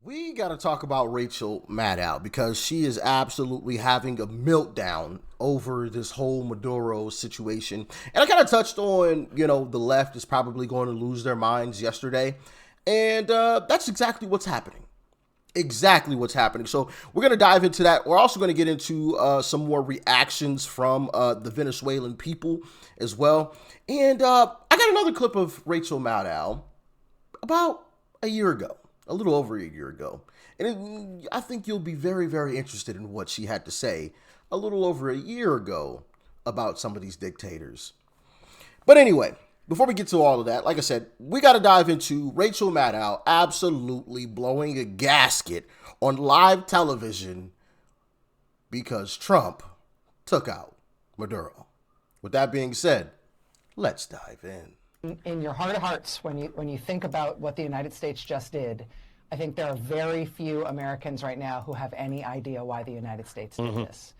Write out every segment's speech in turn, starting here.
We got to talk about Rachel Maddow because she is absolutely having a meltdown over this whole Maduro situation. And I kind of touched on, the left is probably going to lose their minds yesterday. And that's exactly what's happening. Exactly what's happening. So we're going to dive into that. We're also going to get into some more reactions from the Venezuelan people as well. And I got another clip of Rachel Maddow about a year ago. A little over a year ago. And I think you'll be very, very interested in what she had to say a little over a year ago about some of these dictators. But anyway, before we get to all of that, like I said, we got to dive into Rachel Maddow absolutely blowing a gasket on live television because Trump took out Maduro. With that being said, let's dive in. In your heart of hearts, when you think about what the United States just did, I think there are very few Americans right now who have any idea why the United States did this.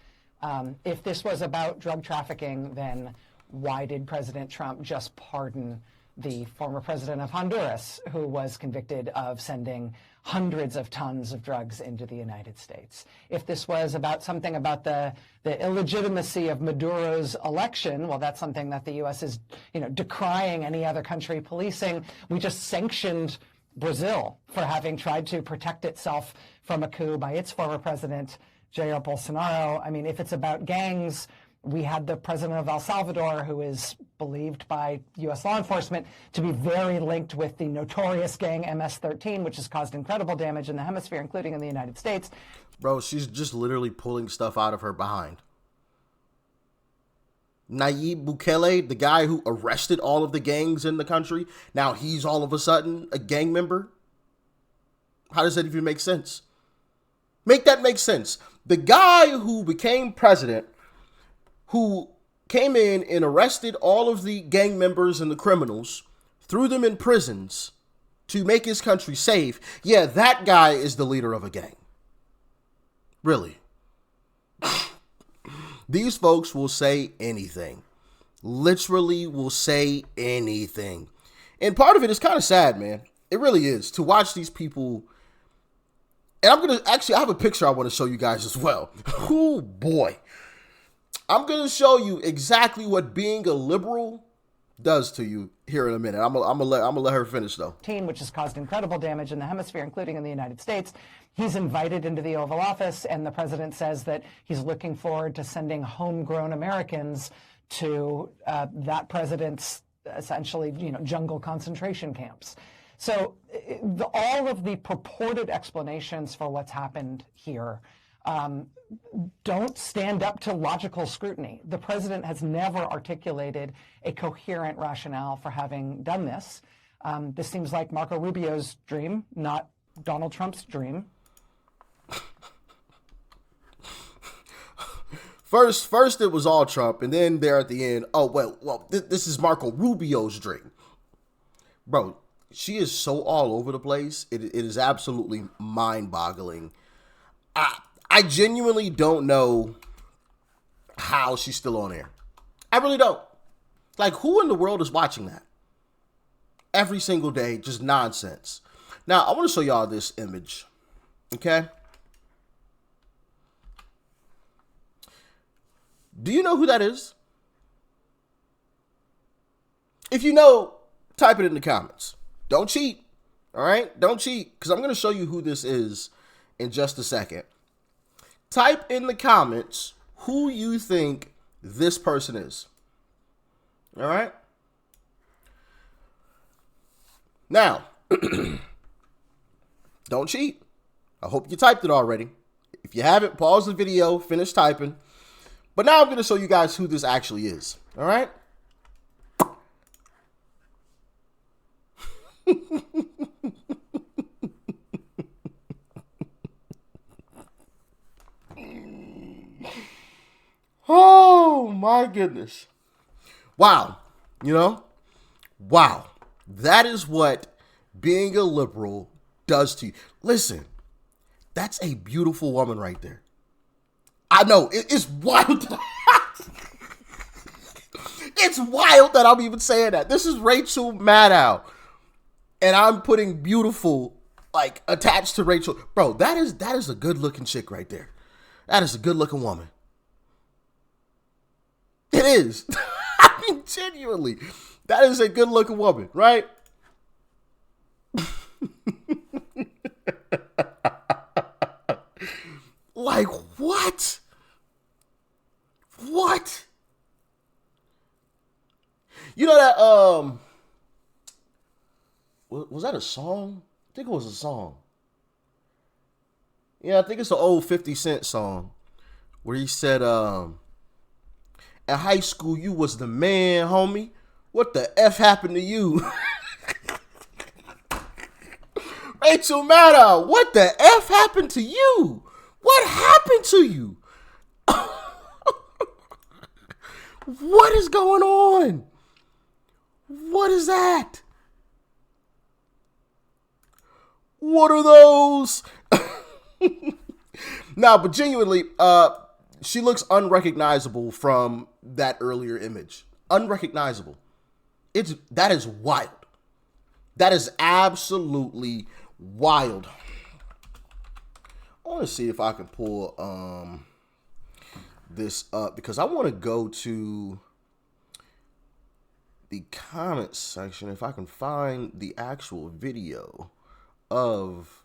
If this was about drug trafficking, then why did President Trump just pardon the former president of Honduras, who was convicted of sending hundreds of tons of drugs into the United States? If this was about something about the illegitimacy of Maduro's election, well, that's something that the U.S. is, decrying any other country policing. We just sanctioned Brazil for having tried to protect itself from a coup by its former president, Jair Bolsonaro. I mean, if it's about gangs, we had the president of El Salvador, who is believed by U.S. law enforcement to be very linked with the notorious gang MS-13, which has caused incredible damage in the hemisphere, including in the United States. Bro, she's just literally pulling stuff out of her behind. Nayib Bukele, the guy who arrested all of the gangs in the country, now he's all of a sudden a gang member? How does that even make sense? Make that make sense. The guy who became president, who came in and arrested all of the gang members and the criminals, threw them in prisons to make his country safe. Yeah, that guy is the leader of a gang. Really. These folks will say anything. Literally will say anything. And part of it is kind of sad, man. It really is. To watch these people. And I have a picture I want to show you guys as well. Oh, boy. I'm going to show you exactly what being a liberal does to you here in a minute. I'm gonna let her finish, though. Which has caused incredible damage in the hemisphere, including in the United States. He's invited into the Oval Office, and the president says that he's looking forward to sending homegrown Americans to that president's essentially, jungle concentration camps. So all of the purported explanations for what's happened here don't stand up to logical scrutiny. The president has never articulated a coherent rationale for having done this. This seems like Marco Rubio's dream, not Donald Trump's dream. First it was all Trump, and then there at the end, this is Marco Rubio's dream. Bro, she is so all over the place. It is absolutely mind-boggling. I genuinely don't know how she's still on air. I really don't. Like, who in the world is watching that? Every single day, just nonsense. Now, I want to show y'all this image. Okay? Do you know who that is? If you know, type it in the comments. Don't cheat. All right? Don't cheat, because I'm going to show you who this is in just a second. Type in the comments who you think this person is. All right? Now, don't cheat. I hope you typed it already. If you haven't, pause the video, finish typing. But now I'm going to show you guys who this actually is. All right? Oh, my goodness. Wow. Wow. That is what being a liberal does to you. Listen, that's a beautiful woman right there. I know, it's wild. It's wild that I'm even saying that. This is Rachel Maddow. And I'm putting beautiful like attached to Rachel. Bro, that is a good looking chick right there. That is a good looking woman. It is. I mean, genuinely, that is a good looking woman, right? Like, what? What? You know that, was that a song? I think it was a song. Yeah, I think it's an old 50 Cent song where he said, in high school, you was the man, homie. What the F happened to you? Rachel Maddow, what the F happened to you? What happened to you? What is going on? What is that? What are those? Nah, but genuinely, she looks unrecognizable from that earlier image. Unrecognizable. That is wild. That is absolutely wild. I want to see if I can pull this up because I want to go to the comments section if I can find the actual video of.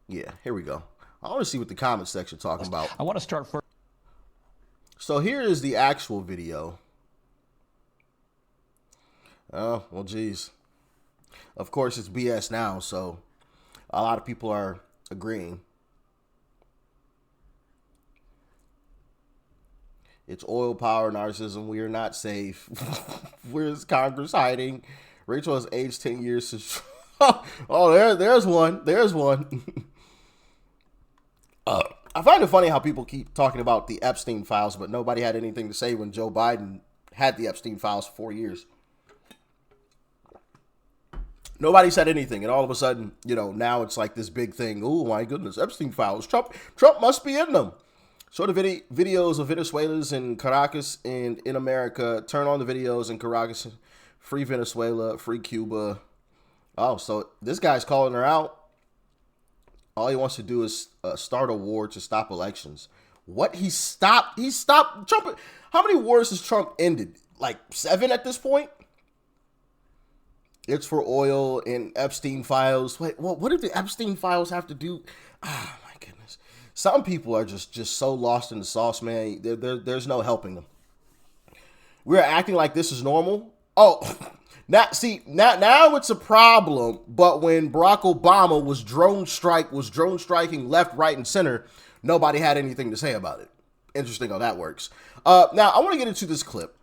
Yeah, here we go. I want to see what the comment section talking about. I want to start first. So here is the actual video. Oh, well, geez. Of course, it's BS now, so a lot of people are agreeing. It's oil, power, narcissism. We are not safe. Where's Congress hiding? Rachel has aged 10 years since. Oh, there's one. There's one. I find it funny how people keep talking about the Epstein files, but nobody had anything to say when Joe Biden had the Epstein files for 4 years. Nobody said anything, and all of a sudden, now it's like this big thing. Oh my goodness, Epstein files. Trump must be in them. Show the videos of Venezuelans in Caracas and in America. Turn on the videos in Caracas. Free Venezuela, free Cuba. Oh, so this guy's calling her out. All he wants to do is start a war to stop elections. What? He stopped Trump. How many wars has Trump ended? Like 7 at this point? It's for oil and Epstein files. Wait, what did the Epstein files have to do? Ah, my goodness. Some people are just so lost in the sauce, man. There's no helping them. We're acting like this is normal. Oh, now it's a problem. But when Barack Obama was drone striking left, right, and center, nobody had anything to say about it. Interesting how that works. Now I want to get into this clip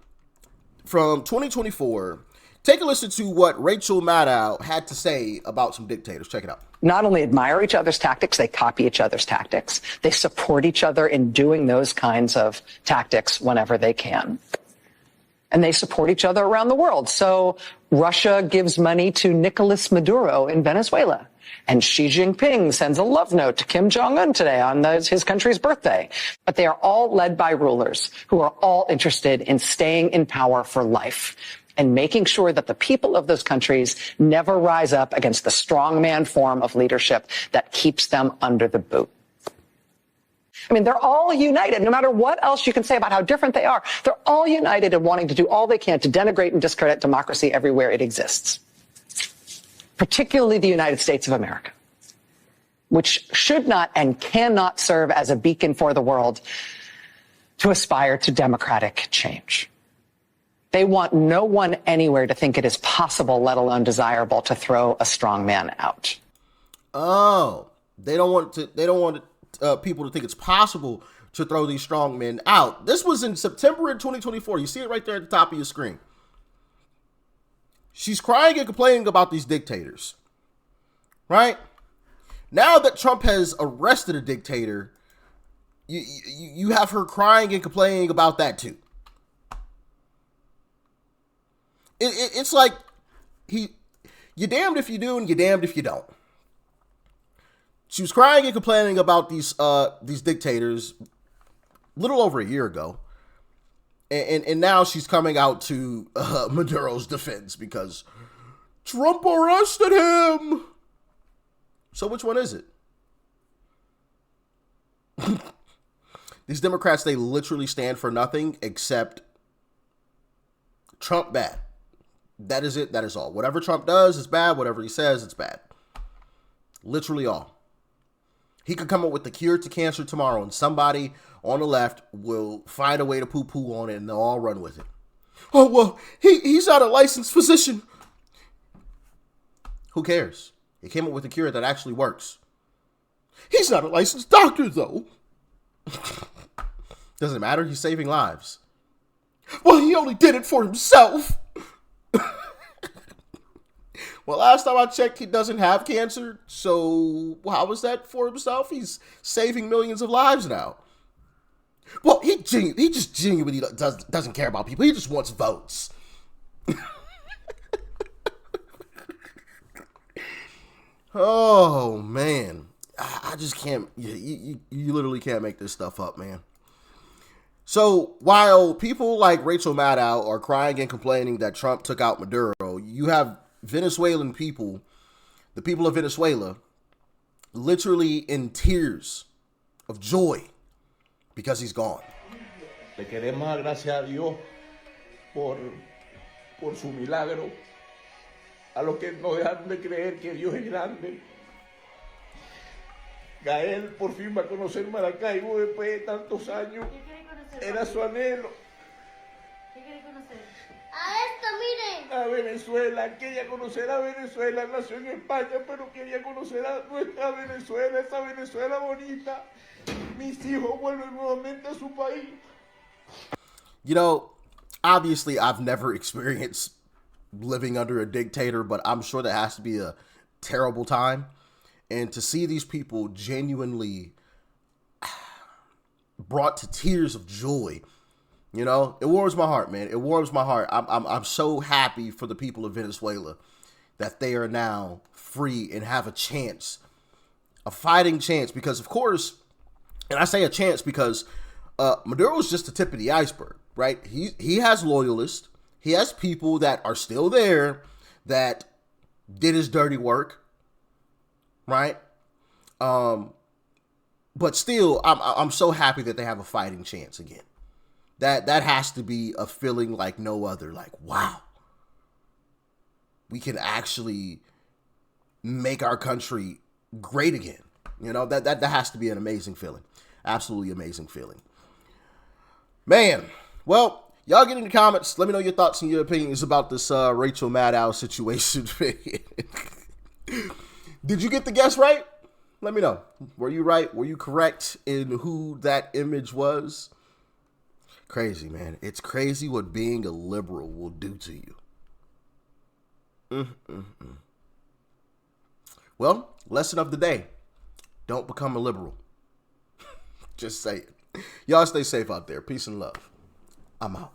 from 2024. Take a listen to what Rachel Maddow had to say about some dictators. Check it out. Not only admire each other's tactics, they copy each other's tactics. They support each other in doing those kinds of tactics whenever they can. And they support each other around the world. So Russia gives money to Nicolas Maduro in Venezuela. And Xi Jinping sends a love note to Kim Jong-un today on his country's birthday. But they are all led by rulers who are all interested in staying in power for life and making sure that the people of those countries never rise up against the strongman form of leadership that keeps them under the boot. I mean, they're all united, no matter what else you can say about how different they are. They're all united in wanting to do all they can to denigrate and discredit democracy everywhere it exists, particularly the United States of America, which should not and cannot serve as a beacon for the world to aspire to democratic change. They want no one anywhere to think it is possible, let alone desirable, to throw a strong man out. Oh, they don't want people to think it's possible to throw these strong men out. This was in September of 2024. You see it right there at the top of your screen. She's crying and complaining about these dictators, right? Now that Trump has arrested a dictator, you have her crying and complaining about that too. It's like you're damned if you do and you're damned if you don't. She was crying and complaining about these dictators a little over a year ago. And now she's coming out to Maduro's defense because Trump arrested him. So which one is it? These Democrats, they literally stand for nothing except Trump bad. That is it. That is all. Whatever Trump does is bad. Whatever he says, it's bad. Literally all. He could come up with the cure to cancer tomorrow, and somebody on the left will find a way to poo-poo on it, and they'll all run with it. Oh, well, he's not a licensed physician. Who cares? He came up with a cure that actually works. He's not a licensed doctor, though. Doesn't matter. He's saving lives. Well, he only did it for himself. Well, last time I checked, he doesn't have cancer. So how was that for himself? He's saving millions of lives now. Well, he just genuinely doesn't care about people. He just wants votes. Oh, man. I just can't. You literally can't make this stuff up, man. So while people like Rachel Maddow are crying and complaining that Trump took out Maduro, you have Venezuelan people, the people of Venezuela, literally in tears of joy because he's gone. Le queremos dar gracias a Dios por su milagro. A los que no dejan de creer que Dios es grande. Gael por fin va a conocer Maracaibo después de tantos años. Era su anhelo. ¿Qué quiere conocer? A esto, miren. A Venezuela. Quería conocer a Venezuela. Nació en España, pero quería conocer a nuestra Venezuela, esa Venezuela bonita. Mis hijos vuelven nuevamente a su país. You know, obviously I've never experienced living under a dictator, but I'm sure that has to be a terrible time. And to see these people genuinely brought to tears of joy, you know, it warms my heart, man. It warms my heart. I'm so happy for the people of Venezuela that they are now free and have a chance, a fighting chance. Because of course, and I say a chance because Maduro is just the tip of the iceberg, right? He has loyalists. He has people that are still there that did his dirty work, right? But still, I'm so happy that they have a fighting chance again. That has to be a feeling like no other. Like, wow, we can actually make our country great again. You know, that has to be an amazing feeling. Absolutely amazing feeling. Man, well, y'all get in the comments. Let me know your thoughts and your opinions about this Rachel Maddow situation. Did you get the guess right? Let me know. Were you right? Were you correct in who that image was? Crazy, man. It's crazy what being a liberal will do to you. Well, lesson of the day. Don't become a liberal. Just say it. Y'all stay safe out there. Peace and love. I'm out.